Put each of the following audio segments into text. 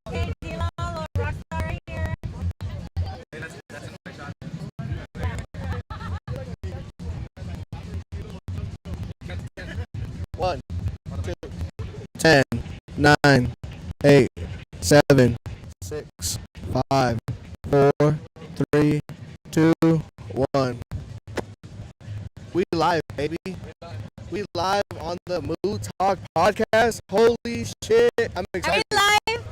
Okay, D-Lo, little rock star right here. One, two, 10, 9, 8, 7, 6, 5, 4, 3, 2, 1. We live, baby. We live on the Mootalk podcast. Holy shit, I'm Are excited. we live?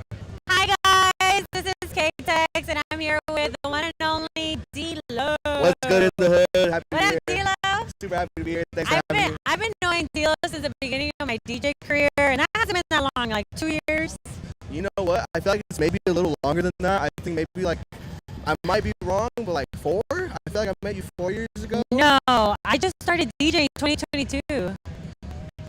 Hi guys, this is K-Tex and I'm here with the one and only D-Lo. What's good in the hood? Happy What to up, be here. D-Lo? Super happy to be here. Thanks for having me. I've been knowing D-Lo since the beginning of my DJ career, and that hasn't been that long, like 2 years. You know what? I feel like it's maybe a little longer than that. I think maybe like, I might be wrong, but like 4? I feel like I met you 4 years ago. No, I just started DJing 2022.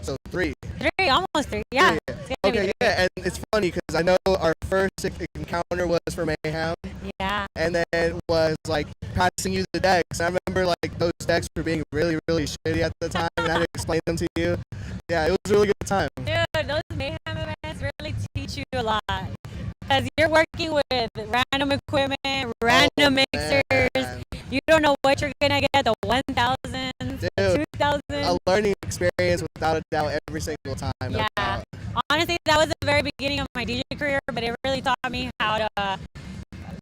So 3. 3, almost 3, yeah. 3. It's gonna be Okay, 3. yeah, and it's funny because I know our first encounter was for Mayhem, Yeah. and then was like passing you the decks. I remember like those decks were being really, really shitty at the time, and I had to explain them to you. Yeah, it was a really good time. Dude, those Mayhem events really teach you a lot. Because you're working with random equipment, random mixers. Man. You don't know what you're going to get, the 1,000, Dude, 2,000. a learning experience without a doubt every single time. No Yeah. doubt. Honestly, that was the very beginning of my DJ career, but it really taught me how to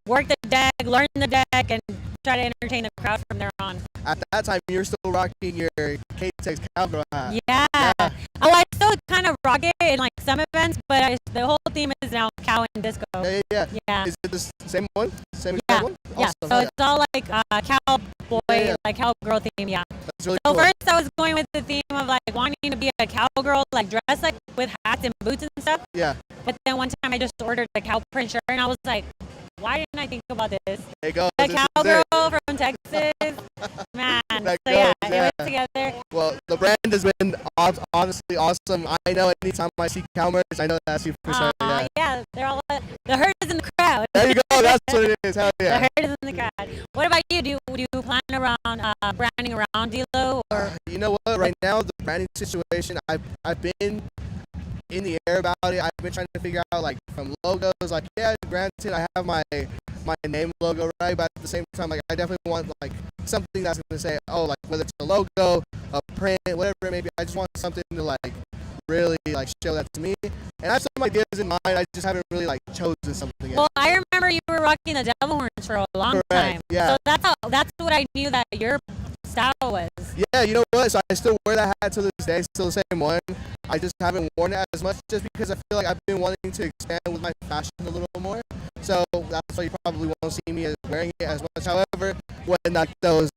work the deck, learn the deck, and try to entertain the crowd from there on. At that time, you were still rocking your K-Tex cowgirl hat. Yeah. Oh, I still kind of rock it in like some events, but the whole theme is now cow and disco. Yeah. Yeah. Is it the same one? Same Yeah. one? Yeah. Awesome. So it's all like cowboy, Yeah. like cowgirl theme. Yeah. That's really So cool. first I was going with the theme of like wanting to be a cowgirl, like dressed like with hats and boots and stuff. Yeah. But then one time I just ordered a cow print shirt and I was like, why didn't I think about this? There you go. The This is cowgirl it. from Texas. Man. That So yeah, goes, it went together. Well, the brand has been honestly awesome. I know anytime I see cow merch, I know that's you for sure. Yeah. Yeah, they're all the herd is in the crowd. There you go. That's what it is. Hell The yeah. herd is in the crowd. What about you? Do you plan around branding around D-Lo or? You know what? Right now, the branding situation, I've been in the air about it. I've been trying to figure out like from logos. Like, yeah, granted, I have my name logo, right? But at the same time, like, I definitely want like something that's gonna say, oh, like whether it's a logo, a print, whatever it may be. I just want something to like really like show that to me. And I have some ideas in mind. I just haven't really like chosen something yet. Well, I remember you were rocking the devil horns for a long Correct, time. yeah. So that's what I knew that your style was. Yeah, you know what? So I still wear that hat to this day, still the same one. I just haven't worn it as much just because I feel like I've been wanting to expand with my fashion a little more. So that's why you probably won't see me wearing it as much. However, when like those,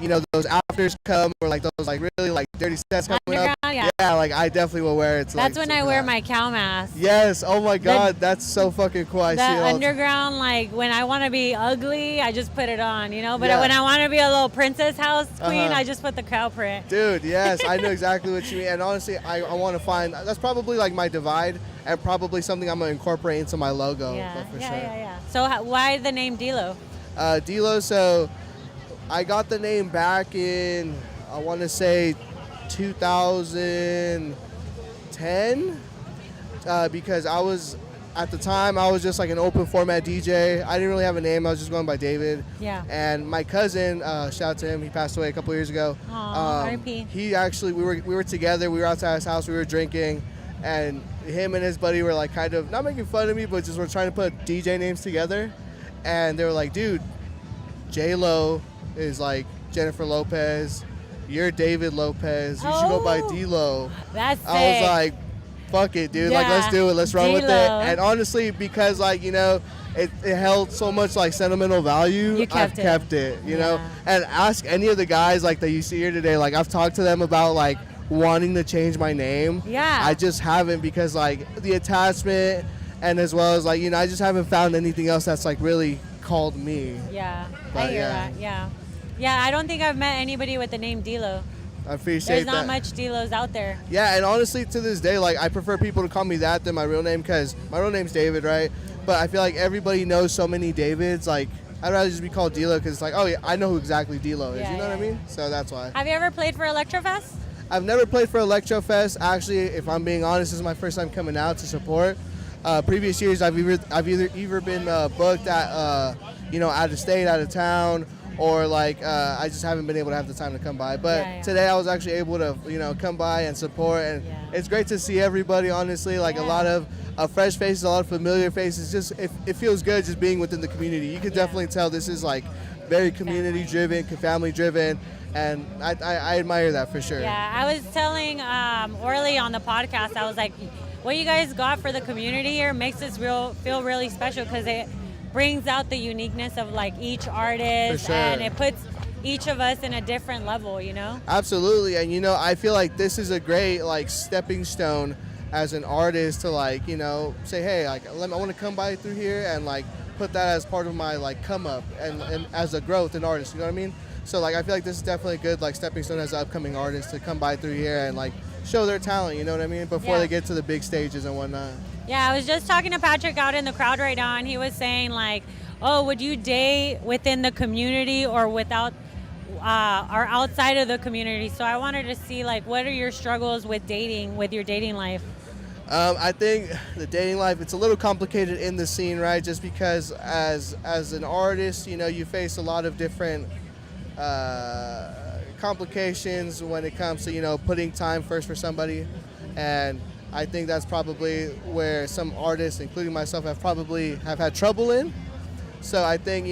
you know, those afters come or like those like really like dirty sets coming up, Underground, yeah, like I definitely will wear it. To, That's like, when I super wear hot. my cow mask. Yes, oh my God, that's so fucking cool. I The see it all. underground, like when I want to be ugly, I just put it on, you know. But Yeah. when I want to be a little princess house queen, Uh-huh. I just put the cow print. Dude, yes, I know exactly what you mean. And honestly, I want to find, that's probably like my divide and probably something I'm going to incorporate into my logo. Yeah, For yeah, sure. yeah. So why the name D-Lo? D-Lo, so I got the name back in, I want to say 2010 because at the time, I was just like an open format DJ. I didn't really have a name. I was just going by David. Yeah. And my cousin, shout out to him, he passed away a couple years ago. Aw, R.I.P. He actually, we were together. We were outside his house. We were drinking. And him and his buddy were like kind of, not making fun of me, but just were trying to put DJ names together. And they were like, dude, J-Lo is like Jennifer Lopez. You're David Lopez. You should go by Oh, D-Lo. That's I was sick. like, fuck it, dude. Like, Yeah, let's do it. Let's run with it. D-Lo. And honestly, because like, you know, it held so much like sentimental value, You I've kept it. kept it, you know? Yeah. And ask any of the guys like that you see here today. Like, I've talked to them about like wanting to change my name. Yeah. I just haven't because like the attachment and as well as like, you know, I just haven't found anything else that's like really called me. Yeah, But, I hear yeah. that. Yeah. Yeah, I don't think I've met anybody with the name D-Lo. I appreciate There's that. not much D-Los out there. Yeah, and honestly, to this day, like I prefer people to call me that than my real name because my real name's David, right? But I feel like everybody knows so many Davids. Like I'd rather just be called D-Lo because it's like, oh yeah, I know who exactly D-Lo is. Yeah, You know what I yeah. mean? So that's why. Have you ever played for ELECTROFEST? I've never played for ELECTROFEST. Actually, if I'm being honest, this is my first time coming out to support. Previous years, I've either been booked at out of state, out of town, or like I just haven't been able to have the time to come by. But today I was actually able to come by and support, and it's great to see everybody. Honestly, like a lot of fresh faces, a lot of familiar faces. Just it feels good just being within the community. You can definitely tell this is like very community driven, family driven. And I admire that for sure. Yeah, I was telling Orly on the podcast, I was like, what you guys got for the community here makes this feel really special, because it brings out the uniqueness of like each artist, for sure. And it puts each of us in a different level, Absolutely. And I feel like this is a great like stepping stone as an artist to like say, hey, like I want to come by through here and like put that as part of my like come up and as a growth in artist, you know what I mean? So like I feel like this is definitely a good like stepping stone as an upcoming artist to come by through here and like show their talent, you know what I mean, before they get to the big stages and whatnot. Yeah, I was just talking to Patrick out in the crowd right now, and he was saying like, oh, would you date within the community or without or outside of the community? So I wanted to see like, what are your struggles with dating, with your dating life? I think the dating life, it's a little complicated in the scene, right? Just because as an artist, you face a lot of different complications when it comes to putting time first for somebody, and I think that's probably where some artists, including myself, have had trouble in. So I think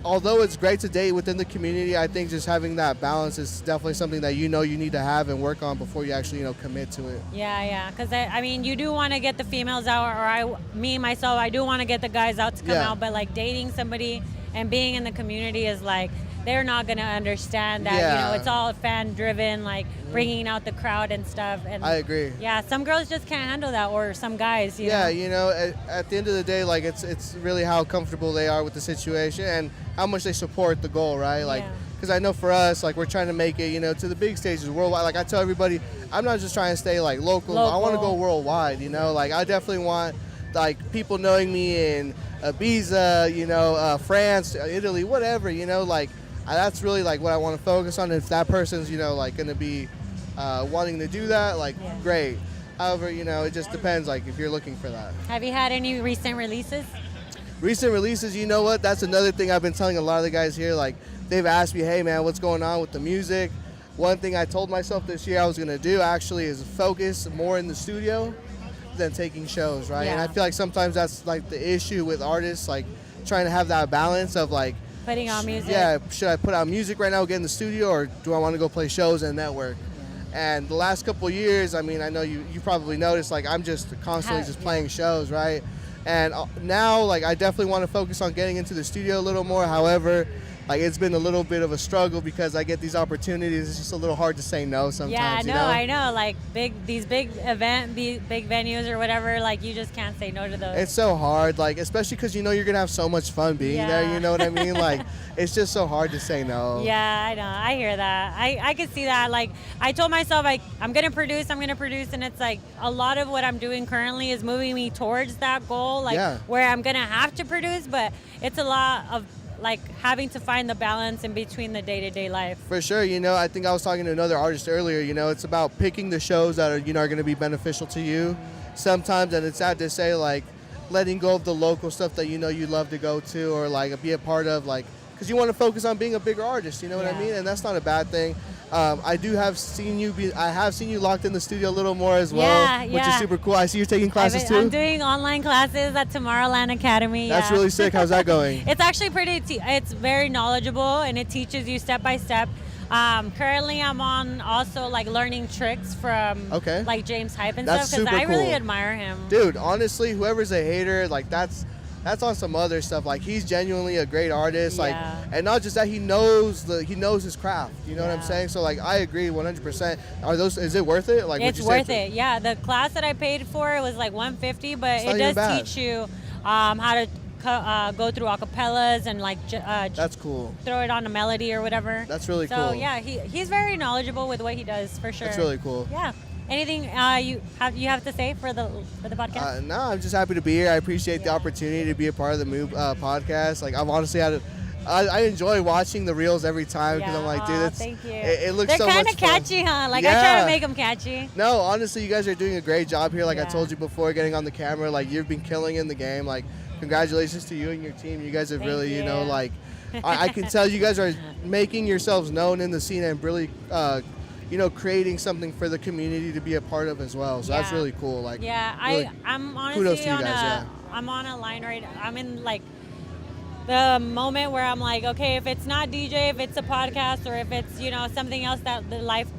although it's great to date within the community, I think just having that balance is definitely something that you need to have and work on before you actually commit to it. Yeah, because I mean, you do want to get the females out, or I do want to get the guys out to come out, but like dating somebody and being in the community is like, they're not going to understand that, it's all fan driven, like bringing out the crowd and stuff. And I agree. Yeah, some girls just can't handle that, or some guys, at the end of the day, like it's really how comfortable they are with the situation and how much they support the goal, right? Like, because I know for us, like we're trying to make it, to the big stages worldwide. Like I tell everybody, I'm not just trying to stay like local. I want to go worldwide, like I definitely want like people knowing me in Ibiza, France, Italy, whatever, like that's really like what I want to focus on. If that person's, like going to be wanting to do that, like great. However, it just depends, like if you're looking for that. Have you had any recent releases? Recent releases, you know what? That's another thing I've been telling a lot of the guys here. Like they've asked me, hey man, what's going on with the music? One thing I told myself this year I was going to do actually is focus more in the studio than taking shows, right? And I feel like sometimes that's like the issue with artists, like trying to have that balance of like putting on music. Yeah, should I put out music right now, get in the studio, or do I want to go play shows and network? And the last couple of years, I mean, I know you probably noticed, like I'm just constantly just playing shows, right? And now, like I definitely want to focus on getting into the studio a little more. However, like it's been a little bit of a struggle because I get these opportunities. It's just a little hard to say no sometimes. Yeah, I know. Like these big venues or whatever. Like you just can't say no to those. It's so hard, like especially because you're gonna have so much fun being there. You know what I mean? Like it's just so hard to say no. Yeah, I know. I hear that. I could see that. Like I told myself, like I'm gonna produce, and it's like a lot of what I'm doing currently is moving me towards that goal. Like where I'm gonna have to produce, but it's a lot of like having to find the balance in between the day-to-day life. For sure, I think I was talking to another artist earlier, it's about picking the shows that are, are going to be beneficial to you sometimes, and it's sad to say, like, letting go of the local stuff that you love to go to or, like, be a part of, like, because you want to focus on being a bigger artist, you know what I mean? And that's not a bad thing. I have seen you locked in the studio a little more as well, which is super cool. I see you're taking classes too. I'm doing online classes at Tomorrowland Academy. That's really sick. How's that going? It's actually it's very knowledgeable, and it teaches you step by step. Currently, I'm on also like learning tricks from like James Hype and stuff, because I really admire him. Dude, honestly, whoever's a hater, like that's on some other stuff. Like he's genuinely a great artist, like, and not just that, he knows his craft. You know what I'm saying? So like, I agree 100%. Is it worth it? Like, it's worth it. Yeah, the class that I paid for, it was like $150, but it does teach you how to go through acapellas and like that's cool. Throw it on a melody or whatever. That's really cool. So yeah, he's very knowledgeable with what he does, for sure. That's really cool. Yeah. Anything you have to say for the podcast? No, I'm just happy to be here. I appreciate the opportunity to be a part of the Move podcast. Like I've honestly had I enjoy watching the reels every time because I'm like, dude, thank you. It looks They're so much fun. kind of catchy, huh? Like I try to make them catchy. No, honestly, you guys are doing a great job here. Like I told you before, getting on the camera, like you've been killing in the game. Like congratulations to you and your team. You guys have really, you know, like I can tell you guys are making yourselves known in the scene and really, you know, creating something for the community to be a part of as well. So that's really cool. Like really, I'm honestly kudos to you guys. I'm on a line right. I'm in like the moment where I'm like, okay, if it's not DJ, if it's a podcast, or if it's, you know, something else that the life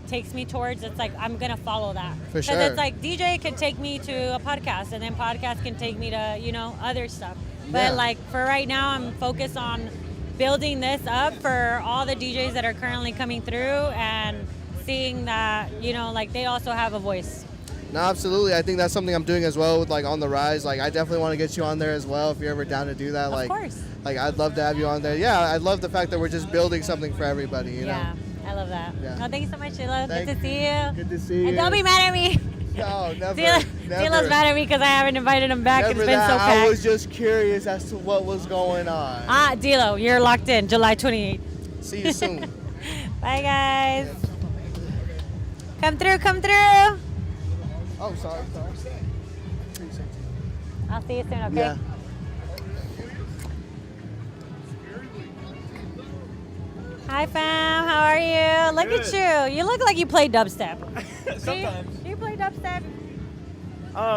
takes me towards, it's like I'm gonna follow that. For sure. Because it's like DJ can take me to a podcast, and then podcast can take me to, you know, other stuff. But like for right now, I'm focused on building this up for all the DJs that are currently coming through and seeing that, you know, like they also have a voice. No, absolutely. I think that's something I'm doing as well with like On the Rise. Like I definitely want to get you on there as well if you're ever down to do that. Of course. Like I'd love to have you on there. Yeah, I love the fact that we're just building something for everybody, you know? Yeah, I love that. Yeah. No, thank you so much, Sheila. Good to see you. Good to see you. And don't be mad at me. No, never. Sheila's mad at me because I haven't invited him back. Never it's been so packed. I was just curious as to what was going on. Dilo, you're locked in, July 28th. See you soon. Bye, guys. Come through, come through. Oh, sorry. I'll see you soon, okay? Yeah. Hi, fam. How are you? Look at you. You look like you play dubstep. Sometimes. Do you play dubstep?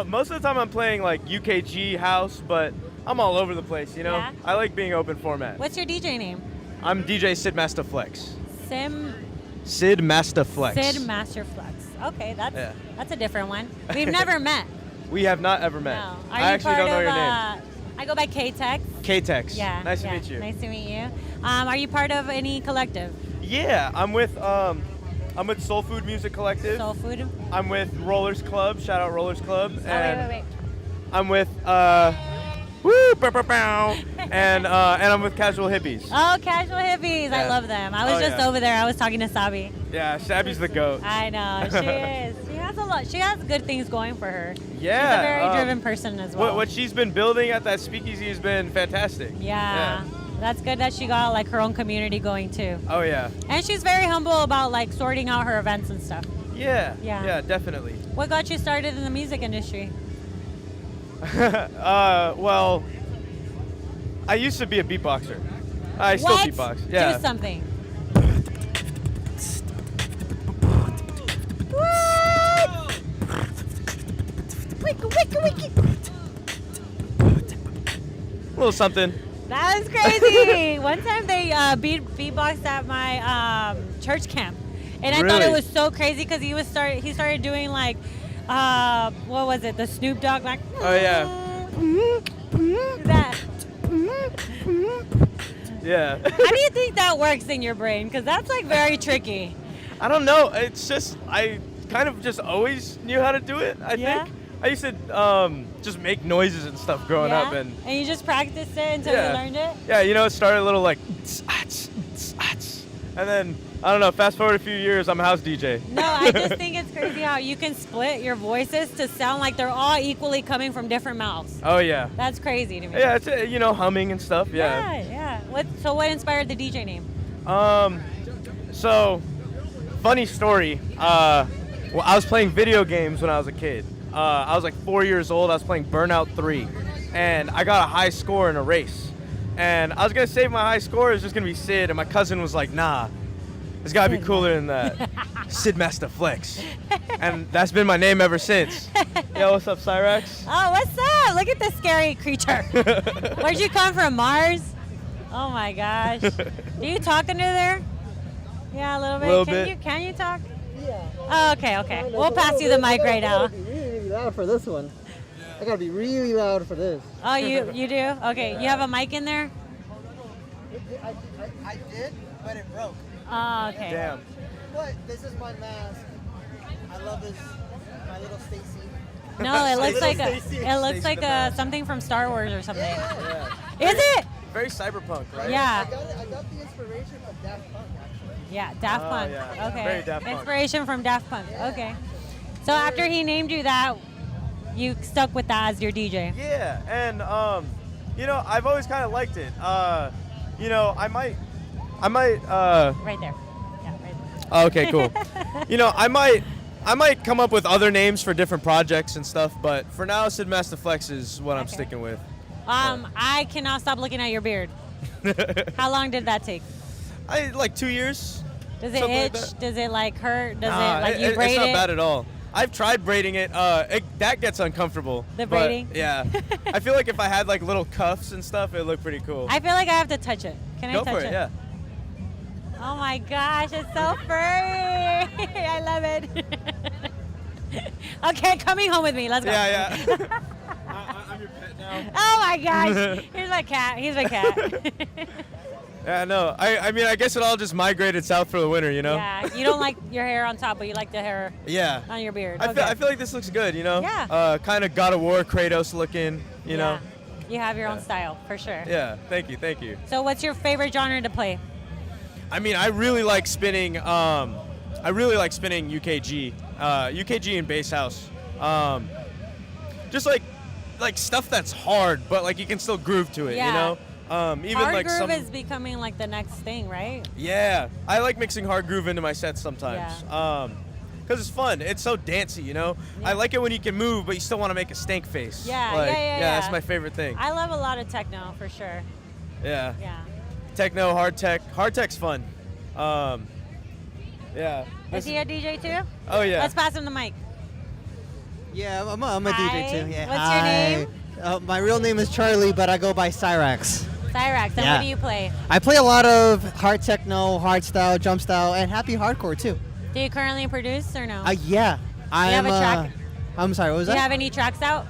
Most of the time I'm playing like UKG house, but I'm all over the place, you know? Yeah. I like being open format. What's your DJ name? I'm DJ Sid Master Flex. Sid Master Flex. Sid Master Flex. Okay, that's a different one. We've never met. We have not ever met. No. I actually don't know your name. I go by K-Tex. K-Tex. Yeah. Nice to meet you. Nice to meet you. Are you part of any collective? Yeah, I'm with Soul Food Music Collective. Soul Food? I'm with Rollers Club. Shout out Rollers Club. And wait. I'm with and I'm with Casual Hippies. Oh, Casual Hippies. I love them. I was just over there. I was talking to Sabi. Yeah, Sabi's the GOAT. I know. She is. She has a lot. She has good things going for her. Yeah. She's a very driven person as well. What she's been building at that speakeasy has been fantastic. Yeah. That's good that she got like her own community going too. Oh yeah. And she's very humble about like sorting out her events and stuff. Yeah, definitely. What got you started in the music industry? Well, I used to be a beatboxer. I still beatbox. Yeah. Do something. Wiki. A little something. That was crazy. One time they beatboxed at my church camp, and I thought it was so crazy because he started doing like what was it? The Snoop Dogg like. Oh yeah. That. Yeah. How do you think that works in your brain? Because that's like very tricky. I don't know. It's just I kind of just always knew how to do it. I think I used to just make noises and stuff growing up, and you just practiced it until you learned it. Yeah, you know, it started a little like, and then I don't know. Fast forward a few years, I'm a house DJ. No, I just think it's crazy how you can split your voices to sound like they're all equally coming from different mouths. Oh yeah. That's crazy to me. Yeah, it's you know, humming and stuff. Yeah. What inspired the DJ name? So funny story. Well, I was playing video games when I was a kid. I was like 4 years old. I was playing Burnout 3, and I got a high score in a race. And I was gonna save my high score. It was just gonna be Sid, and my cousin was like, "Nah, it's gotta be cooler than that." Sid Master Flex, and that's been my name ever since. Yo, what's up, Cyrax? Oh, what's up? Look at this scary creature. Where'd you come from, Mars? Oh my gosh. Do you talk under there? Yeah, a little bit. Can you talk? Yeah. Oh, okay. We'll pass you the mic right now. I gotta be really loud for this one. I gotta be really loud for this. Oh, you do? Okay, you have a mic in there? I did, but it broke. Oh, okay. Damn. But this is my mask. I love this. My little Stacy. No, it looks like Stacy the mask. something from Star Wars or something. Yeah. Is it? Very cyberpunk, right? Yeah. I got the inspiration from Daft Punk, actually. Yeah, Daft Punk. yeah. Okay. Very Daft Punk. Inspiration from Daft Punk. Okay. So after he named you that, you stuck with that as your DJ. Yeah, and you know, I've always kind of liked it. You know, I might. Right there. Yeah, right there. Oh, okay, cool. You know, I might come up with other names for different projects and stuff, but for now, Sid Master Flex is what I'm sticking with. I cannot stop looking at your beard. How long did that take? Like 2 years. Does it itch? Like Does it like hurt? Does nah, it like you braid it's not it? bad at all. I've tried braiding it. That gets uncomfortable. The braiding? Yeah. I feel like if I had like little cuffs and stuff, it'd look pretty cool. I feel like I have to touch it. Can Go I touch for it? Yeah. Oh my gosh, it's so furry. I love it. Okay, coming home with me. Let's go. Yeah, yeah. I'm your pet now. Oh my gosh. Here's my cat. He's my cat. Yeah, no. I mean, I guess it all just migrated south for the winter, you know? Yeah, you don't like your hair on top, but you like the hair on your beard. I feel like this looks good, you know? Yeah. Kind of God of War Kratos looking, you know? You have your own style, for sure. Yeah, thank you. So what's your favorite genre to play? I mean, I really like spinning UKG. UKG and bass house. Just like stuff that's hard, but like you can still groove to it, you know? Even hard like groove is becoming like the next thing, right? Yeah, I like mixing hard groove into my sets sometimes. Yeah. Because it's fun. It's so dancey, you know? Yeah. I like it when you can move, but you still want to make a stank face. Yeah, like, yeah. That's my favorite thing. I love a lot of techno, for sure. Yeah. Yeah. Techno, hard tech. Hard tech's fun. Yeah. Is he a DJ too? Oh, yeah. Let's pass him the mic. Yeah, I'm a DJ too. Yeah. What's your name? My real name is Charlie, but I go by Cyrax. Cyrax, and what do you play? I play a lot of hard techno, hard style, jump style, and happy hardcore too. Do you currently produce or no? Yeah. Do you have a track? I'm sorry, what was Do that? you have any tracks out?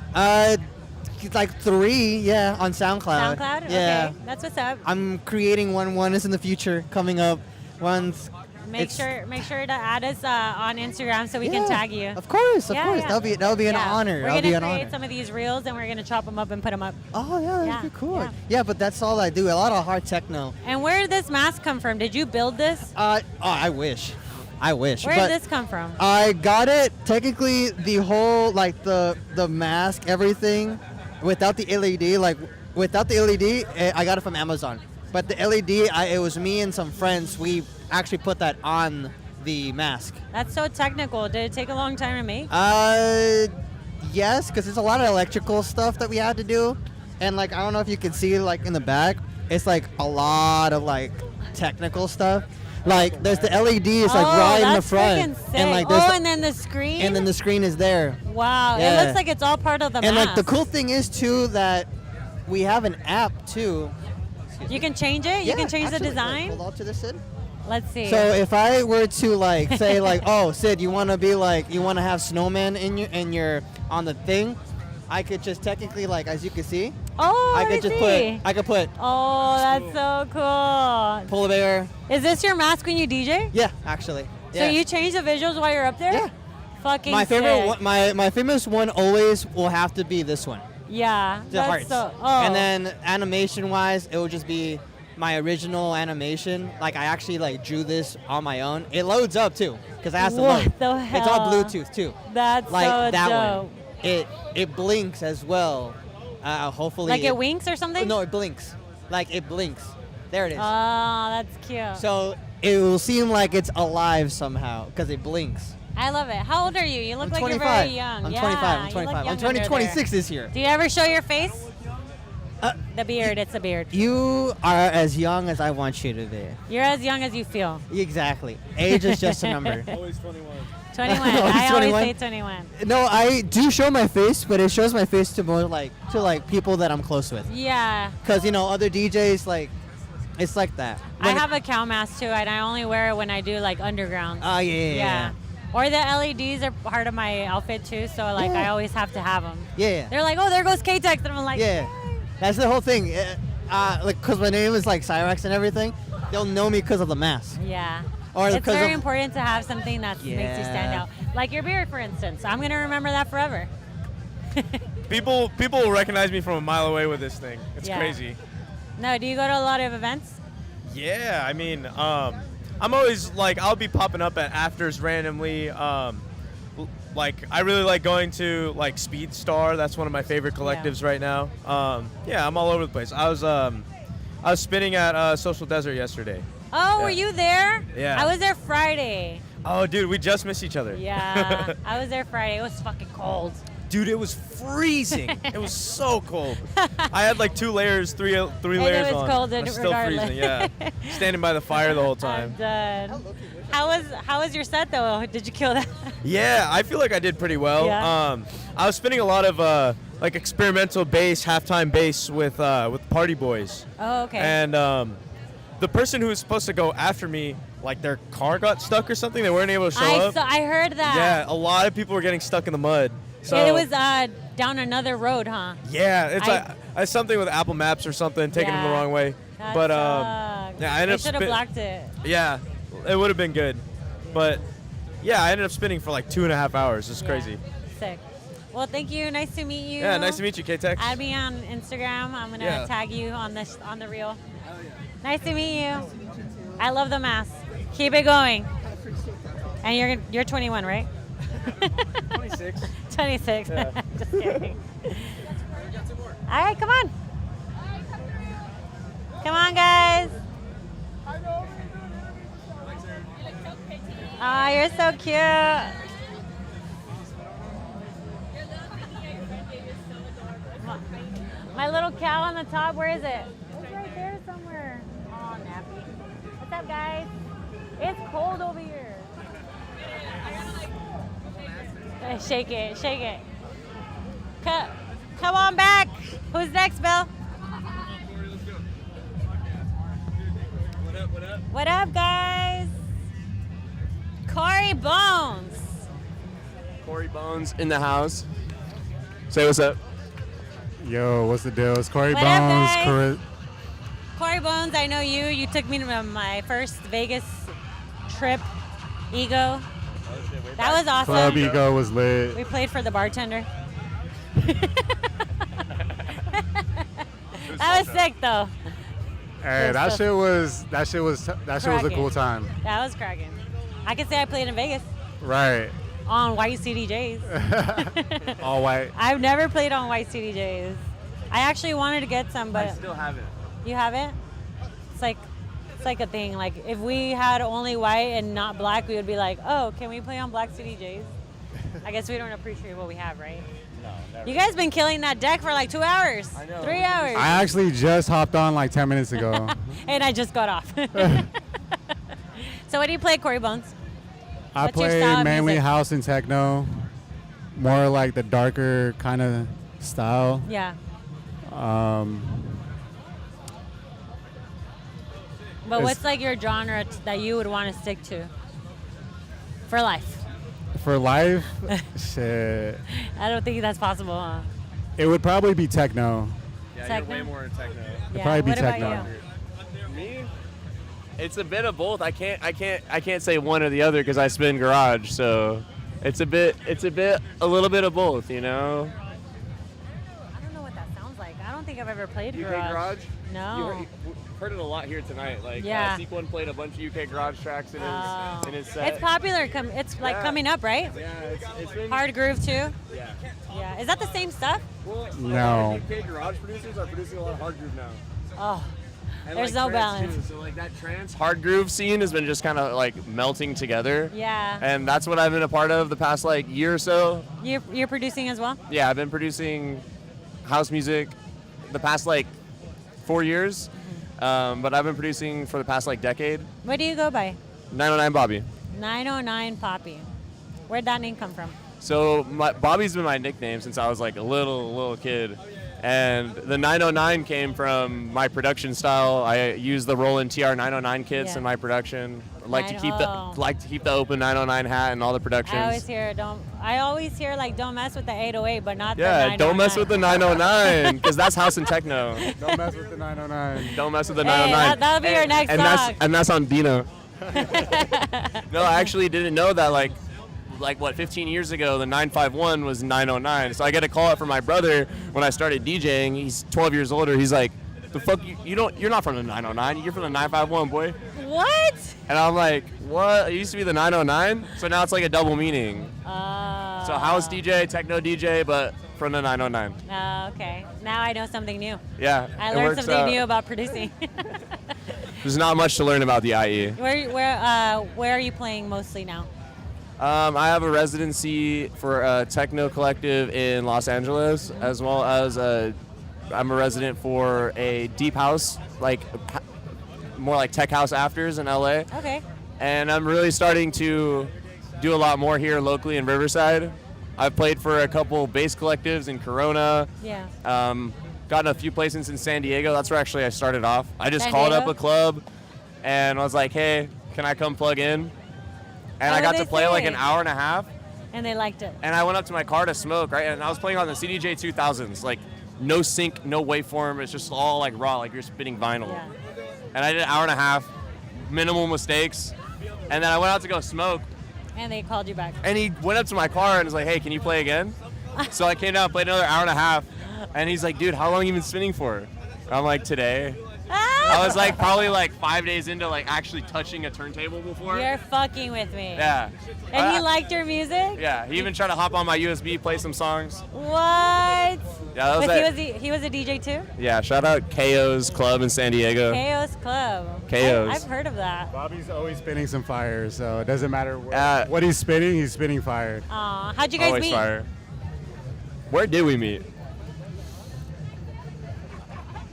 Like 3, on SoundCloud. SoundCloud? Yeah. Okay, that's what's up. I'm creating one is in the future coming up. One's Make sure to add us on Instagram so we can tag you. Of course. Yeah. That'll be an honor. We're gonna create some of these reels and we're gonna chop them up and put them up. Oh yeah, that'd be cool. Yeah. Yeah, but that's all I do. A lot of hard techno. And where did this mask come from? Did you build this? I wish. Where did this come from? I got it. Technically, the whole the mask, everything, without the LED. Without the LED, I got it from Amazon. But the LED, it was me and some friends. We actually put that on the mask. That's so technical. Did it take a long time to make? Yes, because there's a lot of electrical stuff that we had to do, and I don't know if you can see in the back, it's a lot of technical stuff. There's the LEDs right in the front, sick. and and then the screen. And then the screen is there. Wow, yeah. It looks like it's all part of the and mask. the cool thing is too that we have an app too. You can change it. You can change the design. Hold on to this, Sid. Let's see. So if I were to say oh Sid, you want to be you want to have snowman in your on the thing, I could just technically as you can see. Oh, I could put. Oh, that's so cool. Polar bear. Is this your mask when you DJ? Yeah, actually. So you change the visuals while you're up there? Yeah. Fucking my favorite sick. one, my famous one always will have to be this one. Yeah. The hearts. Oh. And then animation wise, it would just be my original animation. I actually drew this on my own. It loads up too, because I have to load. What the hell? It's all Bluetooth too. That's so that dope. one. It blinks as well. Hopefully. It winks or something? No, it blinks. It blinks. There it is. Oh, that's cute. So it will seem like it's alive somehow because it blinks. I love it. How old are you? You look I'm like 25. you're very young. I'm yeah, 25. I'm you 25. look I'm young turning under 26 there. this year. Do you ever show your face? The beard. It's a beard. You are as young as I want you to be. You're as young as you feel. Exactly. Age is just a number. Always 21. 21. Always I 21. always say 21. No, I do show my face, but it shows my face to more people that I'm close with. Yeah. Because other DJs it's like that. I have a cow mask too, and I only wear it when I do underground. Oh yeah. Or the LEDs are part of my outfit too, so I always have to have them. Yeah. They're like, oh, there goes K-Tex, and I'm like, Yeah. That's the whole thing. Because my name is Cyrax and everything, they'll know me because of the mask. Yeah. Or it's because very of- important to have something that makes you stand out. Like your beard, for instance. I'm gonna remember that forever. People will recognize me from a mile away with this thing. It's Yeah. crazy. No, do you go to a lot of events? Yeah, I mean, I'm always I'll be popping up at afters randomly. I really like going to Speed Star. That's one of my favorite collectives right now. Yeah, I'm all over the place. I was I was spinning at Social Desert yesterday. Oh, Yeah. were you there? Yeah. I was there Friday. Oh, dude, we just missed each other. Yeah, I was there Friday. It was fucking cold. Dude, it was freezing. It was so cold. I had like 2 layers, three layers it was on. cold I'm still regardless. freezing. Yeah, standing by the fire the whole time. I'm done. How was your set though? Did you kill that? Yeah, I feel like I did pretty well. Yeah. I was spinning a lot of like experimental bass, halftime bass with Party Boys. Oh, okay. And the person who was supposed to go after me, like their car got stuck or something. They weren't able to show up. I heard that. Yeah, a lot of people were getting stuck in the mud. So it was down another road, huh? yeah, it's something with Apple Maps or something, taking them the wrong way. That But sucks. yeah, I ended up should have blocked it. Yeah, it would have been good, but yeah, I ended up spinning for like 2.5 hours. It's crazy. Sick. Well, thank you. Nice to meet you. Yeah, nice to meet you, K-Tex. Add me on Instagram. I'm gonna tag you on the reel. Nice to meet you. I love the mask. Keep it going. And you're 21, right? 26. 26. Yeah. Just kidding. All right, come on. Come on, guys. Oh, you're so cute. My little cow on the top, where is it? It's right there somewhere. Oh, nappy. What's up, guys? It's cold over here. Shake it, shake it. Come on back. Who's next, Bill? What up? What up, guys? Corey Bones. Corey Bones in the house. Say what's up. Yo, what's the deal? It's Corey What up, Bones. guys? Corey Bones, I know you. You took me to my first Vegas trip, Ego. That was awesome. Club Ego was lit. We played for the bartender. That was sick, though. Hey, that shit was a cool time. That was cracking. I could say I played in Vegas Right. on white CDJs. All white. I've never played on white CDJs. I actually wanted to get some, but I still have it. you haven't. It's like a thing. Like if we had only white and not black, we would be like, oh, can we play on black CDJs? I guess we don't appreciate what we have, right? No, never. You guys been killing that deck for like 2 hours, I know. 3 hours, I actually just hopped on like 10 minutes ago. and I just got off. So what do you play, Corey Bones? I What's your play style of mainly music? house and techno, more like the darker kind of style. Yeah. But It's- what's like your genre that you would want to stick to for life? For life, shit, I don't think that's possible, huh? it would probably be techno. Yeah, Techno? you're way more in techno. Yeah. probably be what techno. about you? Me? It's a bit of both. I can't say one or the other because I spin garage, so it's a little bit of both, you know. I don't know what that sounds like. I don't think I've ever played UK garage. garage? No. You've heard it a lot here tonight. Like Yeah. Sequin played a bunch of UK garage tracks in his set. It's popular. It's like Yeah. coming up, right? Yeah, it's been Hard groove too. Yeah. Yeah. Is that the same stuff? Well, No. UK garage producers are producing a lot of hard groove now. Oh, And there's like no trance, balance. too. So like that trance hard groove scene has been just kind of like melting together. Yeah. And that's what I've been a part of the past like year or so. You're producing as well? Yeah, I've been producing house music the past like 4 years. But I've been producing for the past like decade. What do you go by? 909 Bobby. 909 Poppy. Where'd that name come from? So Bobby's been my nickname since I was like a little kid. And the 909 came from my production style. I use the Roland TR 909 kits Yeah. in my production. I like to Oh. keep the open 909 hat in all the productions. I always hear like don't mess with the 808, but not the Yeah, 909. don't mess with the 909 because that's house and techno. Don't mess with the 909. Don't mess with the Hey, 909. that'll be your next and song. that's on Dino. No, I actually didn't know that like what 15 years ago the 951 was 909. So I get a call out from my brother when I started DJing. He's 12 years older. He's like, "The fuck you're not from the 909. You're from the 951, boy." What? And I'm like, "What? It used to be the 909." So now it's like a double meaning. So So house DJ, techno DJ, but from the 909. Oh, okay. Now I know something new. Yeah. I it learned works something out. new about producing. There's not much to learn about the IE. Where are you playing mostly now? I have a residency for a techno collective in Los Angeles, as well as I'm a resident for a deep house, like more like tech house afters in LA. Okay. And I'm really starting to do a lot more here locally in Riverside. I've played for a couple bass collectives in Corona. Yeah. Gotten a few placements in San Diego. That's where actually I started off. I just San called Diego? up a club and was like, hey, can I come plug in? And I What got did to they play like say? an hour and a half. And they liked it. And I went up to my car to smoke, right? And I was playing on the CDJ 2000s, like no sync, no waveform. It's just all like raw, like you're spinning vinyl. Yeah. And I did an hour and a half, minimal mistakes. And then I went out to go smoke. And they called you back. And he went up to my car and was like, hey, can you play again? So I came down, played another hour and a half. And he's like, dude, how long you been spinning for? And I'm like, today. I was like probably like 5 days into like actually touching a turntable before. You're fucking with me. Yeah. And he liked your music? Yeah, he even tried to hop on my USB, play some songs. What? Yeah, that was But it. he was a DJ too? Yeah, shout out KO's Club in San Diego. KO's Club. KO's. I've heard of that. Bobby's always spinning some fire, so it doesn't matter what he's spinning fire. Aw, how'd you guys Always meet? fire. Where did we meet?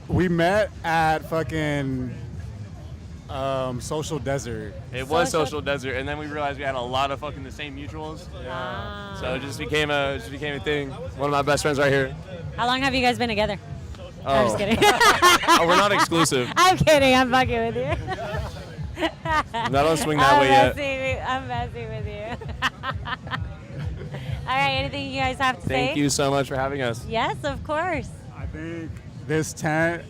We met at fucking Social Desert. It was Social Desert, and then we realized we had a lot of fucking the same mutuals. Ah. So it just became a thing. One of my best friends right here. How long have you guys been together? I'm just kidding. Oh, we're not exclusive. I'm kidding. I'm fucking with you. I don't swing that way yet. I'm messing with you. All right. Anything you guys have to say? Thank you so much for having us. Yes, of course. I think this tent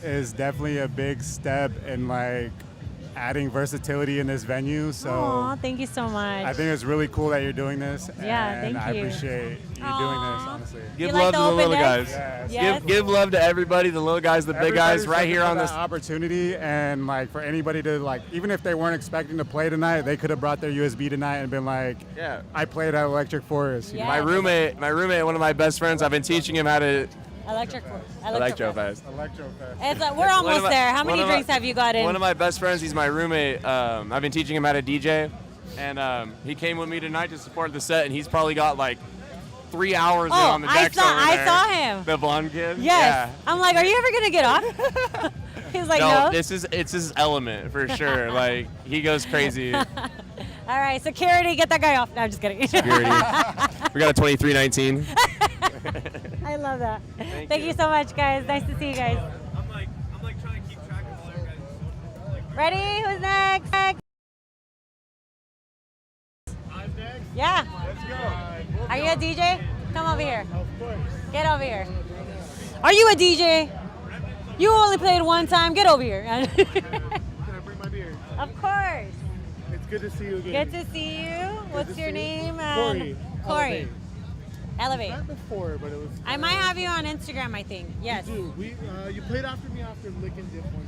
is definitely a big step in like adding versatility in this venue. So Aw, thank you so much. I think it's really cool that you're doing this. Yeah, and thank I you. appreciate you doing this, Aw. honestly. Give You like love the to the open little decks? guys. Yes. Give love to everybody, the little guys, the big guys, Everybody's right here looking on for this. that opportunity, and like for anybody to like, even if they weren't expecting to play tonight, they could have brought their USB tonight and been like, Yeah. I played at Electric Forest. you know? Yeah. My roommate, one of my best friends, I've been teaching him how to Electrofest. ELECTROFEST. Electrofest. It's we're almost there. How many one of my- drinks have you got in? One of my best friends, he's my roommate. I've been teaching him how to DJ, and he came with me tonight to support the set, and he's probably got like 3 hours in on the decks over there. I saw him. The blonde kid. Yes. I'm like, are you ever gonna get off? He's like, No, no. it's his element for sure. Like he goes crazy. All right, security, get that guy off. No, I'm just kidding. Security. We got a 2319. I love that. Thank you so much, guys. Nice to see you guys. I'm like trying to keep track of all your guys. Ready? Who's next? I'm next. Yeah. Let's go. Are you a DJ? Come over here. Of course. Get over here. Are you a DJ? You only played one time. Get over here. Can I bring my beer? Of course. It's good to see you again. Good to see you. What's to your see you. name? Corey. Corey. Elevate. Not before, but it was. I might have you on Instagram, I think. Yes. Dude, you played after me after Lick and Dip one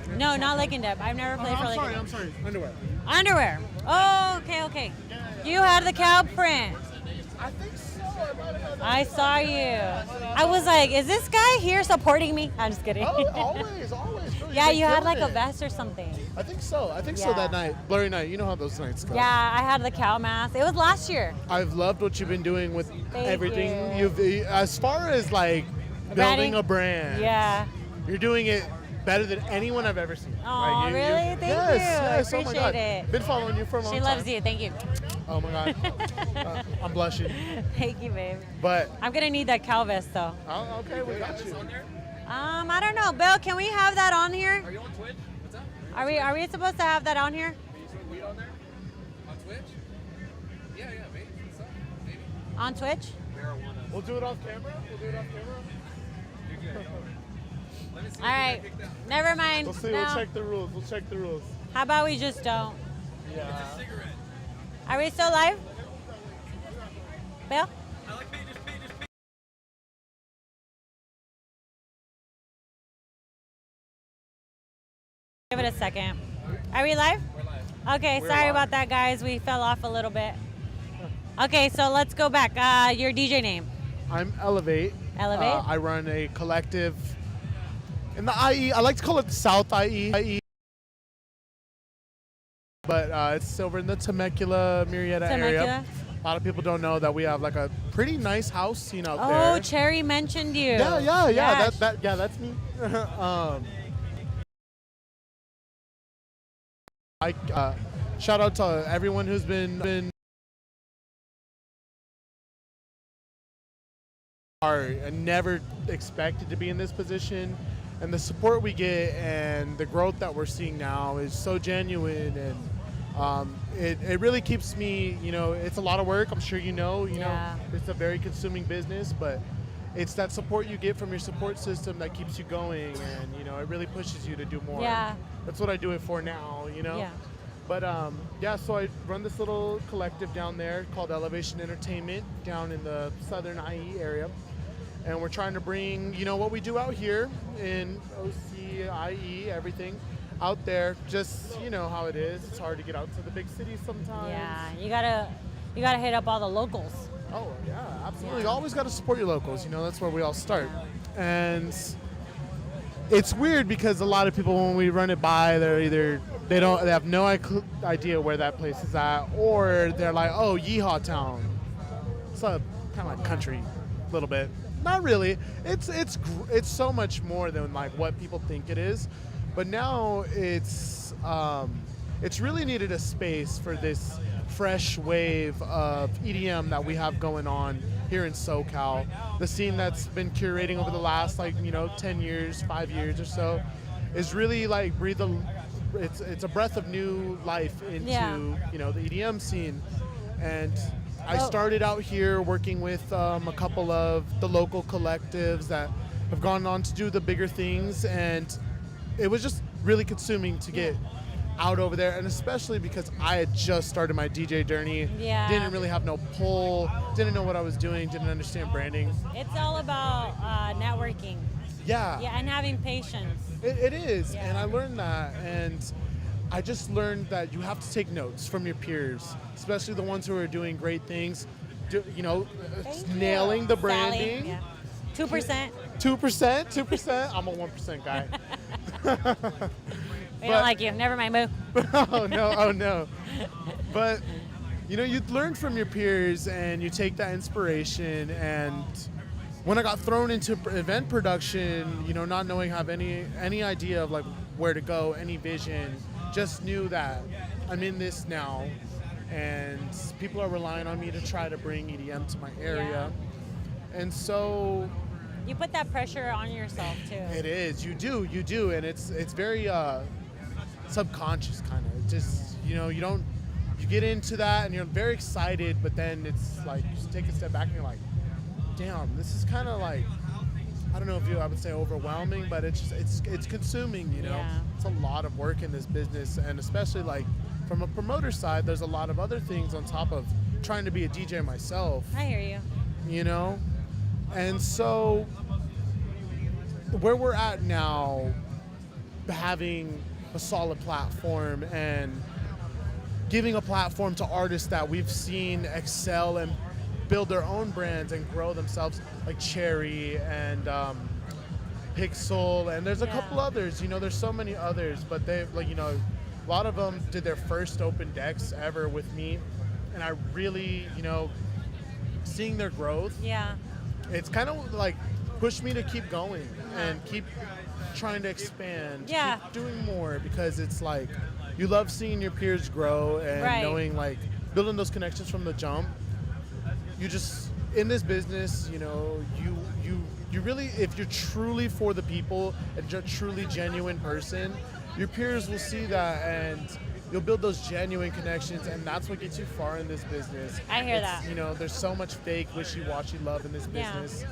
time. No, not Lick and Dip. I've never played for Lick and Dip. I'm sorry. Underwear. Underwear. Oh, okay. You had the cow print. I think so. I might have had that. I saw you. I was like, is this guy here supporting me? I'm just kidding. Oh, always. Bro, Yeah, been you had killing like a it. vest or something. I think so. Yeah. That night. Blurry night. You know how those nights go. Yeah, I had the cow mask. It was last year. I've loved what you've been doing with Thank everything. you. As far as like The building branding? a brand. Yeah. You're doing it better than anyone I've ever seen. Oh, really? Thank you. Yes. I Oh my God. appreciate it. Been following you for a long She time. loves you. Thank you. Oh my God. I'm blushing. Thank you, babe. But I'm gonna need that cow vest though. okay, we got you. I don't know, Bill. Can we have that on here? Are you on Twitch? What's up? Are we supposed to have that on here? Are you smoking weed on there? On Twitch? Yeah, maybe. Maybe. On Twitch? Marijuana. We'll do it off camera. You're good. Let me see. All right. Never mind. We'll see. No. We'll check the rules. How about we just don't? Yeah. Cigarette. Are we still live? Bill? I like how you just paid. Give it a second. Are we live? We're live. Okay, sorry about that, guys. We fell off a little bit. Okay, so let's go back. Your DJ name. I'm Elevate. Elevate? I run a collective in the IE. I like to call it the South IE. But it's over in the Temecula, Murrieta area. A lot of people don't know that we have like a pretty nice house scene out there. Oh, Cherry mentioned you. Yeah. That's me. Shout out to everyone who's been I never expected to be in this position, and the support we get and the growth that we're seeing now is so genuine, and it really keeps me, it's a lot of work. I'm sure you know, it's a very consuming business, but it's that support you get from your support system that keeps you going, and it really pushes you to do more. Yeah. That's what I do it for now, Yeah. But so I run this little collective down there called Elevation Entertainment down in the southern IE area. And we're trying to bring, what we do out here in OC, IE, everything out there. Just, how it is. It's hard to get out to the big cities sometimes. Yeah, you gotta hit up all the locals. Oh, yeah, absolutely. You always got to support your locals. That's where we all start. And it's weird because a lot of people, when we run it by, they have no idea where that place is at, or they're like, oh, Yeehaw Town. It's a kind of like country, a little bit. Not really. It's so much more than like what people think it is. But now it's really needed a space for this fresh wave of EDM that we have going on here in SoCal. The scene that's been curating over the last 10 years, 5 years or so, is really like it's a breath of new life into the EDM scene. And I started out here working with a couple of the local collectives that have gone on to do the bigger things, and it was just really consuming to get out over there, and especially because I had just started my DJ journey. Yeah. Didn't really have no pull, didn't know what I was doing, didn't understand branding. It's all about networking. Yeah. Yeah, and having patience. It is, Yeah. and I learned that, and I just learned that you have to take notes from your peers, especially the ones who are doing great things, nailing the branding. Yeah. 2%. 2%? I'm a 1% guy. We don't like you. Never mind, move. Oh no. But you learn from your peers, and you take that inspiration. And when I got thrown into event production, not knowing have any idea of like where to go, any vision, just knew that I'm in this now, and people are relying on me to try to bring EDM to my area. Yeah. And so you put that pressure on yourself too. It is. You do, and it's very subconscious kind of. Just you get into that and you're very excited, but then it's like you take a step back and you're like, damn, this is kind of like, I don't know if I would say overwhelming, but it's consuming. Yeah. It's a lot of work in this business, and especially like from a promoter side, there's a lot of other things on top of trying to be a DJ myself. I hear you. And so where we're at now, having a solid platform and giving a platform to artists that we've seen excel and build their own brands and grow themselves, like Cherry and Pixel, and there's a couple others. There's so many others, but they a lot of them did their first open decks ever with me, and I really seeing their growth. Yeah. It's kind of like pushed me to keep going and keep trying to expand, keep doing more, because it's like you love seeing your peers grow and knowing, like, building those connections from the jump. You just, in this business, you really, if you're truly for the people and you're a truly genuine person, your peers will see that, and you'll build those genuine connections, and that's what gets you far in this business. I hear that. There's so much fake, wishy-washy love in this business.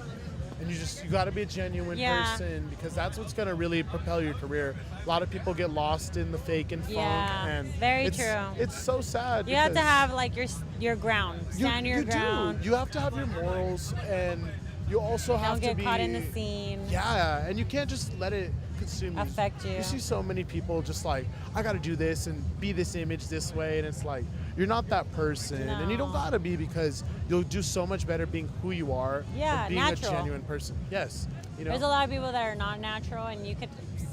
And you got to be a genuine person, because that's what's going to really propel your career. A lot of people get lost in the fake and funk. And very true. It's so sad. You have to have like your ground. Stand your ground. You have to have your morals, and you also have to be. Don't get caught in the scene. Yeah, and you can't just let it consume affect you. You see so many people just like, I got to do this and be this image this way, and it's like, you're not that person, and you don't No. gotta be, because you'll do so much better being who you are, Yeah, or being natural. a genuine person. Yes, you know. There's a lot of people that are not natural, and you could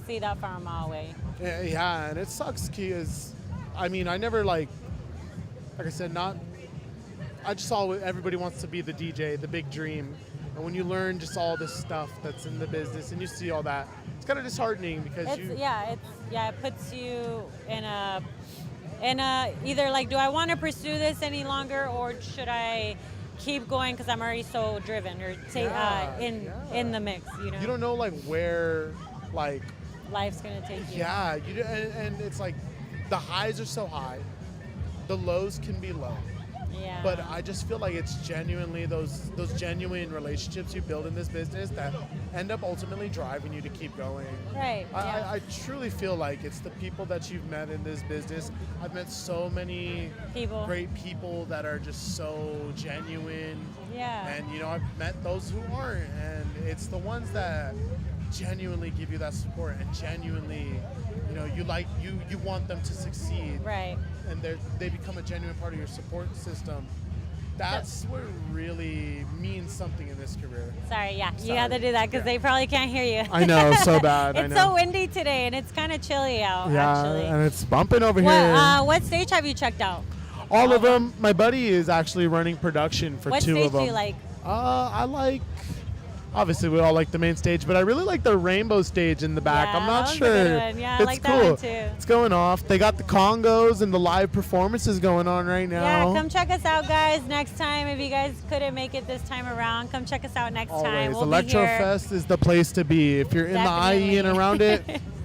see that from a mile away. Yeah, and it sucks because, I mean, I never like I said, I just saw everybody wants to be the DJ, the big dream, and when you learn just all this stuff that's in the business and you see all that, it's kind of disheartening because it puts you in a either like, do I want to pursue this any longer, or should I keep going because I'm already so driven, or in the mix, you know? You don't know like where like life's gonna take you. Yeah, and it's like the highs are so high, the lows can be low. Yeah. But I just feel like it's genuinely those genuine relationships you build in this business that end up ultimately driving you to keep going. Right. I truly feel like it's the people that you've met in this business. I've met so many great people that are just so genuine. Yeah. And you know, I've met those who aren't, and it's the ones that genuinely give you that support and genuinely, you know, you want them to succeed. Right. And they become a genuine part of your support system. That's what really means something in this career. Sorry, you got to do that because they probably can't hear you. I know, so bad. It's so windy today, and it's kind of chilly out, actually. And it's bumping over here. What stage have you checked out? All of them. My buddy is actually running production for what 2 of them. What stage do you like? I like, obviously we all like the main stage, but I really like the rainbow stage in the back. Yeah, I'm not that was a sure. good one. Yeah, I it's like cool. that one too. It's going off. They got the congos and the live performances going on right now. Yeah, come check us out, guys. Next time, if you guys couldn't make it this time around, come check us out next time. We'll be here. ELECTROFEST is the place to be. If you're in Definitely. the IE and around it,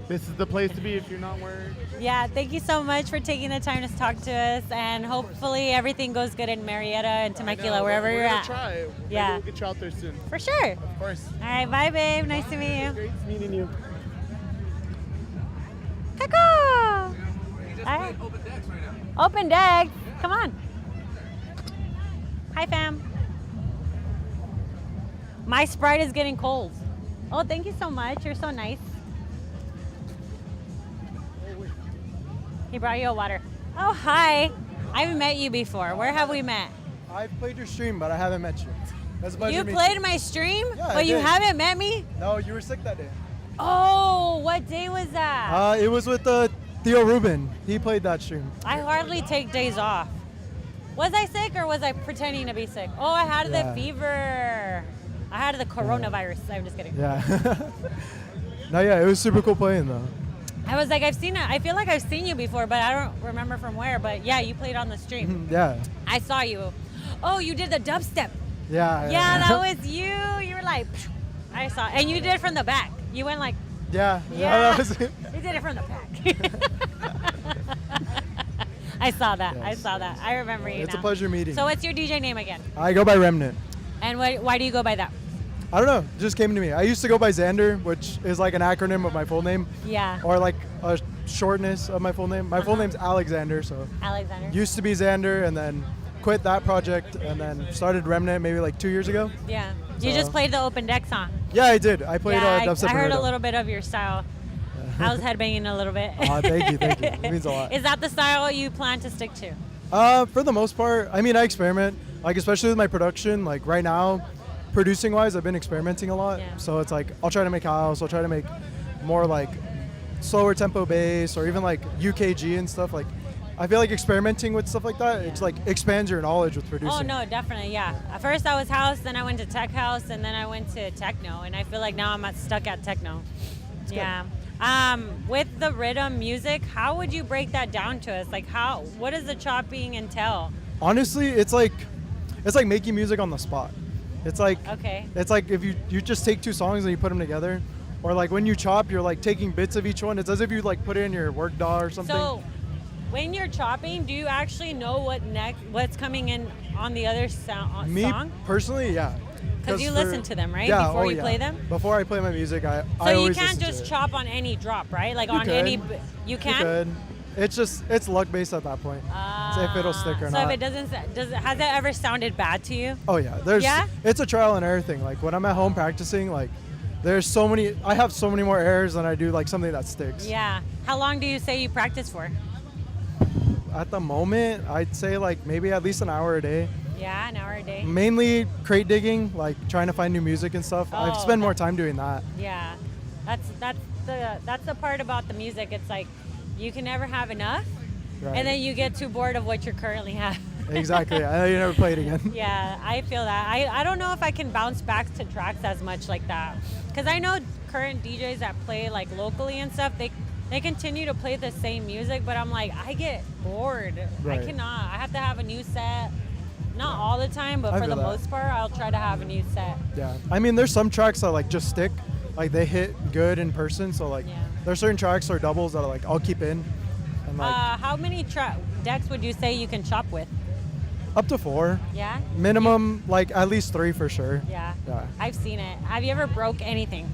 this is the place to be if you're not worried. Yeah, thank you so much for taking the time to talk to us, and hopefully everything goes good in Marietta and Temecula, wherever you're at. We're gonna try it. Yeah. Maybe we'll get you out there soon. For sure. Of course. All right, bye, babe. Nice to meet you. Great meeting you. Caco! You just All played right. open decks right now. Open deck. Come on. Hi, fam. My Sprite is getting cold. Oh, thank you so much. You're so nice. He brought you a water. Oh, hi. I haven't met you before. Where have we met? I've played your stream, but I haven't met you. That's a pleasure You meeting played my stream, Yeah, I but you did. haven't met me? No, you were sick that day. Oh, what day was that? It was with Theo Rubin. He played that stream. I hardly take days off. Was I sick or was I pretending to be sick? Oh, I had Yeah. the fever. I had the coronavirus. I'm just kidding. Yeah. No, yeah, it was super cool playing though. I was like, I've seen it. I feel like I've seen you before, but I don't remember from where. But yeah, you played on the stream. Yeah. I saw you. Oh, you did the dubstep. Yeah. Yeah, that was you. You were like, I saw. And you did it from the back. You went like, Yeah. yeah. That was it. You did it from the back. I saw that. I Yes. saw that. I remember you It's now. a pleasure meeting. So what's your DJ name again? I go by Remnant. And why do you go by that? I don't know. It just came to me. I used to go by Xander, which is like an acronym of my full name, Yeah. or like a shortness of my full name. My full Uh-huh. name's Alexander, so Alexander. used to be Xander, and then quit that project, and then started Remnant maybe like 2 years ago. Yeah. You So- just played the open deck song. Yeah, I did. I played yeah, dubstep. I heard a burrito. little bit of your style. I was headbanging a little bit. Aw, thank you, thank you. It means a lot. Is that the style you plan to stick to? For the most part, I mean, I experiment, like especially with my production. Like right now, producing wise, I've been experimenting a lot. Yeah. So it's like I'll try to make house, I'll try to make more like slower tempo bass, or even like UKG and stuff. Like I feel like experimenting with stuff like that, it's like expands your knowledge with producing. Oh no, definitely, yeah. At first I was house, then I went to tech house, and then I went to techno, and I feel like now I'm stuck at techno. Yeah. With the rhythm music, how would you break that down to us? Like what does the chopping entail? Honestly, it's like making music on the spot. It's like Okay. It's like if you just take 2 songs and you put them together, or like when you chop, you're like taking bits of each one. It's as if you like put it in your work DAW or something. So when you're chopping, do you actually know what's coming in on the other song? Me personally, yeah. Because you listen to them, right? Yeah, Before oh, you yeah. play them? Before I play my music, I So you always can't listen to just it. chop on any drop, right? Like You on could. any. You You can. could. It's luck based at that point. So if it'll stick or so not. if it doesn't, has it ever sounded bad to you? Oh yeah, Yeah? It's a trial and error thing. Like when I'm at home practicing, like I have so many more errors than I do like something that sticks. Yeah. How long do you say you practice for? At the moment, I'd say like maybe at least an hour a day. Yeah, an hour a day. Mainly crate digging, like trying to find new music and stuff. I spend more time doing that. Yeah, that's the part about the music. It's like you can never have enough, Right. and then you get too bored of what you currently have. Exactly. I know you never play it again. Yeah, I feel that. I don't know if I can bounce back to tracks as much like that, because I know current DJs that play like locally and stuff, they continue to play the same music, but I'm like, I get bored. Right. I cannot. I have to have a new set. Not all the time, but I for the feel that. most part, I'll try to have a new set. Yeah. I mean, there's some tracks that like just stick, like they hit good in person. So like, there's certain tracks or doubles that are like I'll keep in. And like How many decks would you say you can chop with? up to 4. Yeah. Minimum, like at least 3 for sure. Yeah. Yeah. I've seen it. Have you ever broke anything?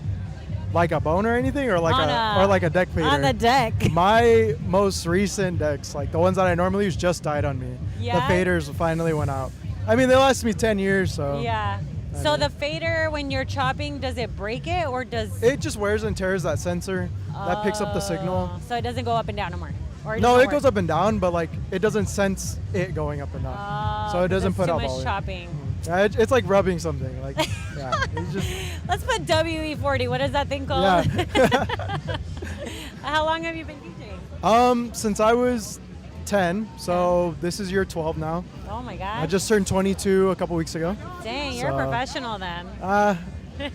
Like a bone or anything, or like On or like a deck fader. On the deck. My most recent decks, like the ones that I normally use, just died on me. Yeah? The faders finally went out. I mean, they lasted me 10 years, so. Yeah. So the fader, when you're chopping, does it break it or does? It just wears and tears that sensor that picks up the signal. So it doesn't go up and down no more. Or No, does it goes up and down, but like it doesn't sense it going up and down. So it doesn't put too out much volume. chopping. Yeah, it's like rubbing something. Like, yeah, it's just. Let's put WE-40. What is that thing called? Yeah. How long have you been DJing? Since I was 10, so this is year 12 now. Oh my God. I just turned 22 a couple weeks ago. Dang, you're a So, professional then.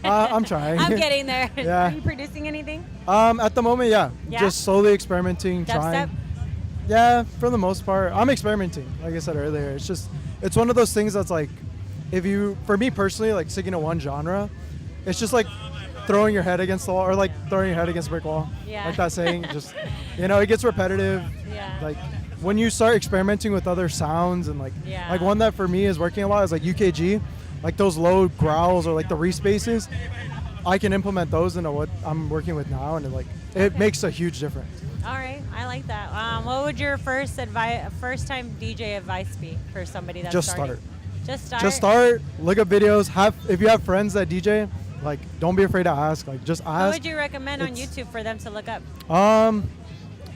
I'm trying. I'm getting there. Yeah. Are you producing anything? At the moment, yeah. Yeah? Just slowly experimenting, Dubstep? trying. Yeah, for the most part. I'm experimenting, like I said earlier. It's one of those things that's like, for me personally, like sticking to one genre, it's just like throwing your head against the wall or like throwing your head against a brick wall. Yeah. Like that saying, just, it gets repetitive. Yeah. Like when you start experimenting with other sounds and like one that for me is working a lot is like UKG, like those low growls or like the respaces. I can implement those into what I'm working with now, and it makes a huge difference. All right, I like that. What would your first time DJ advice be for somebody that's Just starting? start. Just start. Just start. Look up videos. If you have friends that DJ, like don't be afraid to ask. Like just ask. What would you recommend on YouTube for them to look up?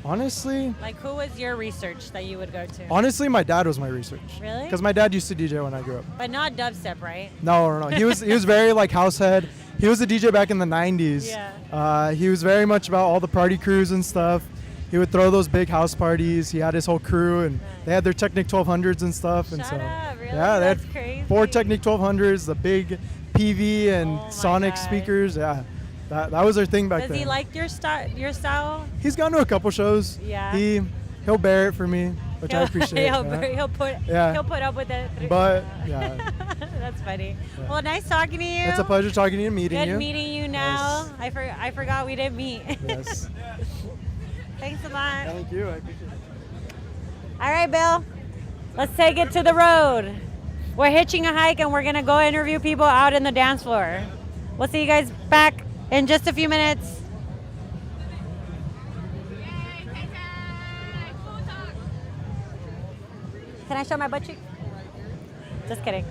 Honestly. Like who was your research that you would go to? Honestly, my dad was my research. Really? Because my dad used to DJ when I grew up. But not dubstep, right? No. He was very like house head. He was a DJ back in the 90s. Yeah. He was very much about all the party crews and stuff. He would throw those big house parties. He had his whole crew, and they had their Technic 1200s and stuff. And Shut so, up, really? yeah, they That's had crazy. 4 Technic 1200s, the big PV and Oh Sonic God. speakers. Yeah, that was their thing back Does then. he like your style? He's gone to a couple shows. Yeah. He'll bear it for me, which I appreciate. He'll put up with it. But yeah, That's funny. Well, nice talking to you. it's a pleasure talking to you and meeting Good you. meeting you now. I forgot we didn't meet. Yes. Thanks a lot. Thank you. I appreciate it. All right, Bill. Let's take it to the road. We're hitching a hike and we're going to go interview people out in the dance floor. We'll see you guys back in just a few minutes. Can I show my butt cheek? Just kidding.